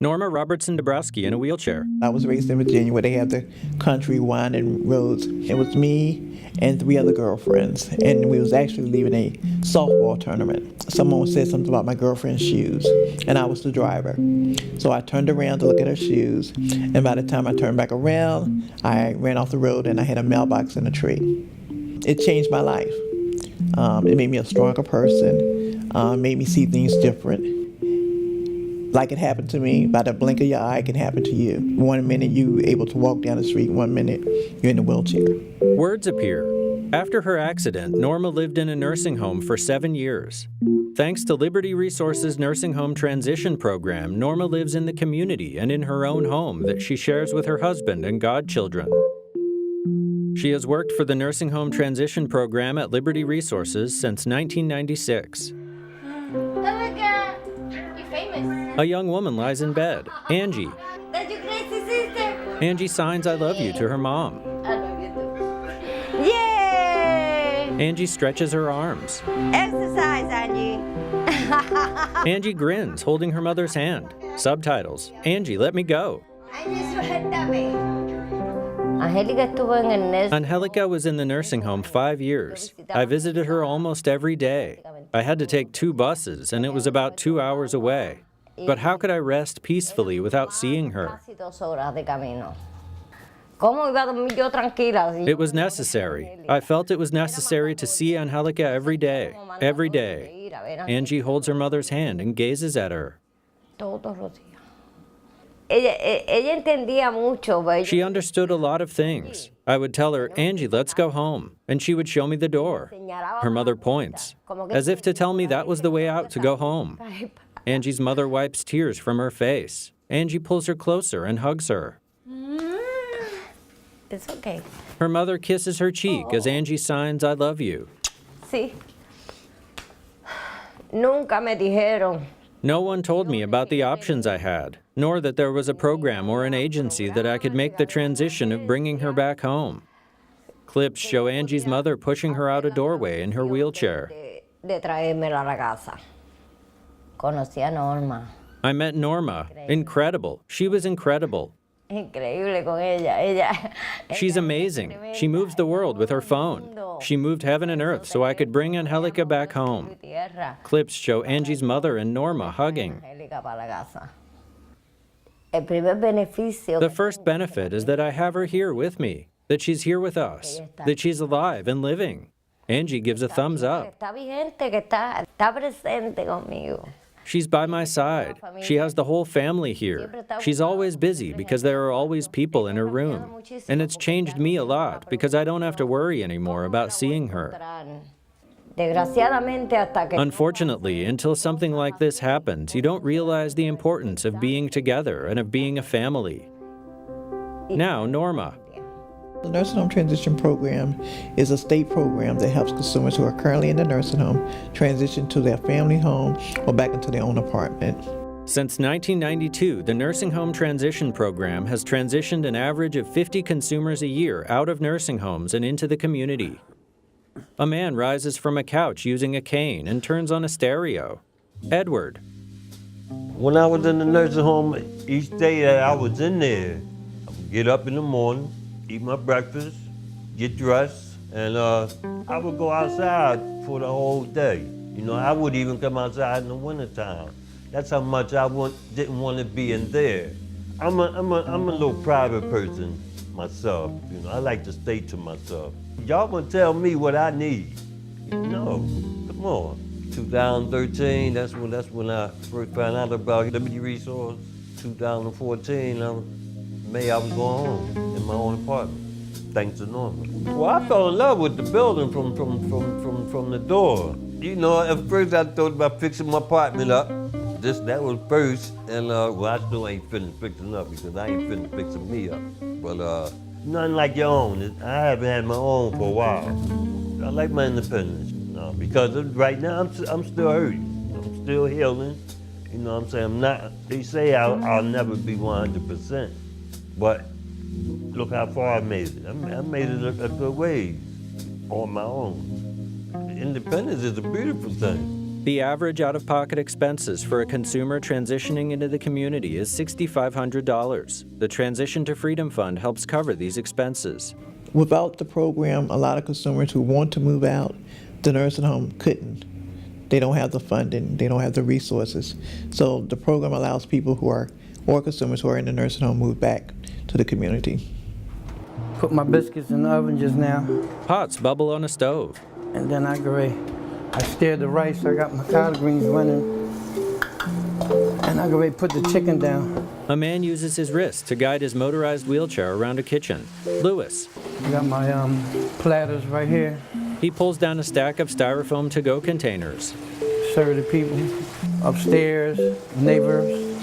Norma Robertson Dabrowski in a wheelchair. I was raised in Virginia where they have the country winding roads. It was me and three other girlfriends, and we was actually leaving a softball tournament. Someone said something about my girlfriend's shoes, and I was the driver. So I turned around to look at her shoes, and by the time I turned back around, I ran off the road and I had a mailbox in a tree. It changed my life. It made me a stronger person, made me see things different. Like it happened to me, by the blink of your eye, it can happen to you. 1 minute you're able to walk down the street, 1 minute you're in a wheelchair. Words appear. After her accident, Norma lived in a nursing home for 7 years. Thanks to Liberty Resources Nursing Home Transition Program, Norma lives in the community and in her own home that she shares with her husband and godchildren. She has worked for the Nursing Home Transition Program at Liberty Resources since 1996. A young woman lies in bed, Angie. That's your crazy sister. Angie signs I love you to her mom. I love you too. Yay! Angie stretches her arms. Exercise, Angie. Angie grins, holding her mother's hand. Subtitles, Angie, let me go. Angelica was in the nursing home 5 years. I visited her almost every day. I had to take 2 buses, and it was about 2 hours away. But how could I rest peacefully without seeing her? It was necessary. I felt it was necessary to see Angelica every day. Every day. Angie holds her mother's hand and gazes at her. She understood a lot of things. I would tell her, Angie, let's go home. And she would show me the door. Her mother points, as if to tell me that was the way out to go home. Angie's mother wipes tears from her face. Angie pulls her closer and hugs her. It's okay. Her mother kisses her cheek as Angie signs, I love you. Sí. Nunca me dijeron. No one told me about the options I had, nor that there was a program or an agency that I could make the transition of bringing her back home. Clips show Angie's mother pushing her out a doorway in her wheelchair. De traérmela a la casa. Conocí a Norma. I met Norma. Incredible. She was incredible. Increíble con ella. She's amazing. She moves the world with her phone. She moved heaven and earth so I could bring Angelica back home. Clips show Angie's mother and Norma hugging. The first benefit is that I have her here with me, that she's here with us, that she's alive and living. Angie gives a thumbs up. She's by my side. She has the whole family here. She's always busy because there are always people in her room. And it's changed me a lot because I don't have to worry anymore about seeing her. Unfortunately, until something like this happens, you don't realize the importance of being together and of being a family. Now, Norma. The Nursing Home Transition Program is a state program that helps consumers who are currently in the nursing home transition to their family home or back into their own apartment. Since 1992, the Nursing Home Transition Program has transitioned an average of 50 consumers a year out of nursing homes and into the community. A man rises from a couch using a cane and turns on a stereo. Edward. When I was in the nursing home, each day that I was in there, I would get up in the morning, eat my breakfast, get dressed, and I would go outside for the whole day. You know, I would even come outside in the wintertime. That's how much I didn't want to be in there. I'm a little private person myself. You know, I like to stay to myself. Y'all gonna tell me what I need? No, come on. 2013, that's when I first found out about Liberty Resource. 2014, May I was going home in my own apartment, thanks to Norma. Well, I fell in love with the building from the door. You know, at first I thought about fixing my apartment up. That was first, and well, I still ain't finished fixing up because I ain't finished fixing me up. But nothing like your own. I haven't had my own for a while. I like my independence, you know, because right now I'm still hurting. I'm still healing. You know what I'm saying? They say I'll never be 100%. But look how far I made it. I made it a good way on my own. Independence is a beautiful thing. The average out-of-pocket expenses for a consumer transitioning into the community is $6,500. The Transition to Freedom Fund helps cover these expenses. Without the program, a lot of consumers who want to move out, the nursing home couldn't. They don't have the funding, they don't have the resources. So the program allows people who are, or consumers who are in the nursing home, move back to the community. Put my biscuits in the oven just now, Pots bubble on a stove. and then I stirred the rice. I got my collard greens running, and I go ready to put the chicken down. A man uses his wrist to guide his motorized wheelchair around a kitchen. Lewis. I got my platters right here. He pulls down a stack of styrofoam to-go containers. Serve the people upstairs, neighbors,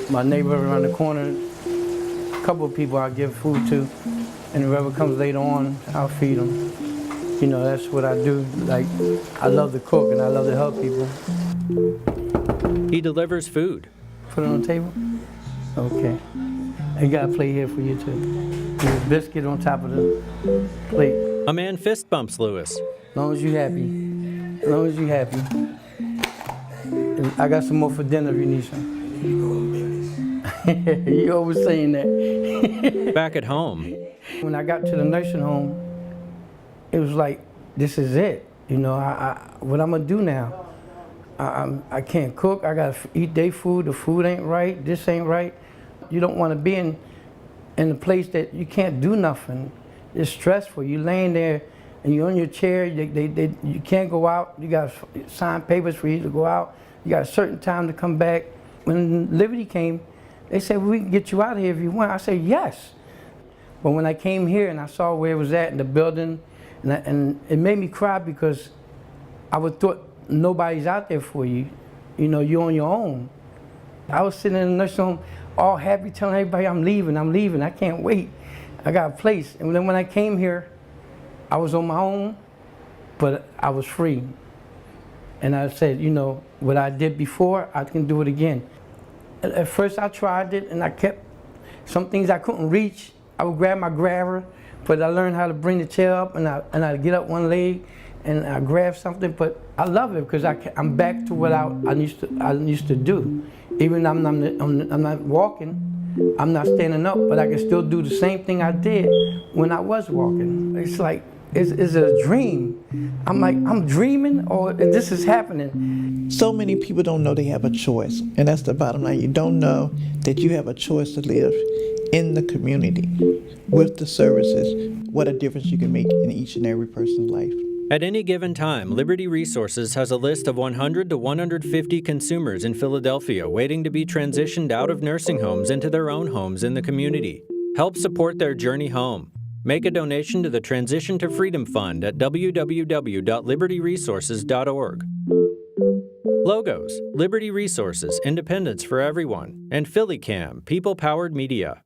my neighbor around the corner. A couple of people I give food to, and whoever comes later on, I'll feed them. You know, that's what I do. Like, I love to cook and I love to help people. He delivers food. Put it on the table? Okay. I got a plate here for you too. There's a biscuit on top of the plate. A man fist bumps Lewis. As long as you happy. As long as you happy. And I got some more for dinner if you need some. You always saying that. Back at home, When I got to the nursing home, it was like, this is it. You know, what I'm gonna do now? I can't cook, I gotta eat their food, the food ain't right, this ain't right. You don't wanna be in a place that you can't do nothing. It's stressful. You laying there and you're on your chair, you can't go out, you gotta sign papers for you to go out, you got a certain time to come back. When Liberty came, they said, well, we can get you out of here if you want. I said, yes. But when I came here and I saw where it was at in the building, and it made me cry because I would thought nobody's out there for you. You know, you're on your own. I was sitting in the nursing home all happy, telling everybody I'm leaving, I can't wait. I got a place. And then when I came here, I was on my own, but I was free. And I said, you know, what I did before, I can do it again. At first I tried it and I kept, some things I couldn't reach, I would grab my grabber, but I learned how to bring the chair up and I'd get up one leg and I grab something, but I love it because I'm back to what I used to do. Even I'm not walking, I'm not standing up, but I can still do the same thing I did when I was walking. It's like, it's a dream. I'm like, I'm dreaming or this is happening. So many people don't know they have a choice, and that's the bottom line. You don't know that you have a choice to live in the community with the services. What a difference you can make in each and every person's life. At any given time, Liberty Resources has a list of 100 to 150 consumers in Philadelphia waiting to be transitioned out of nursing homes into their own homes in the community. Help support their journey home. Make a donation to the Transition to Freedom Fund at www.libertyresources.org. Logos: Liberty Resources, independence for everyone, and PhillyCam, people-powered media.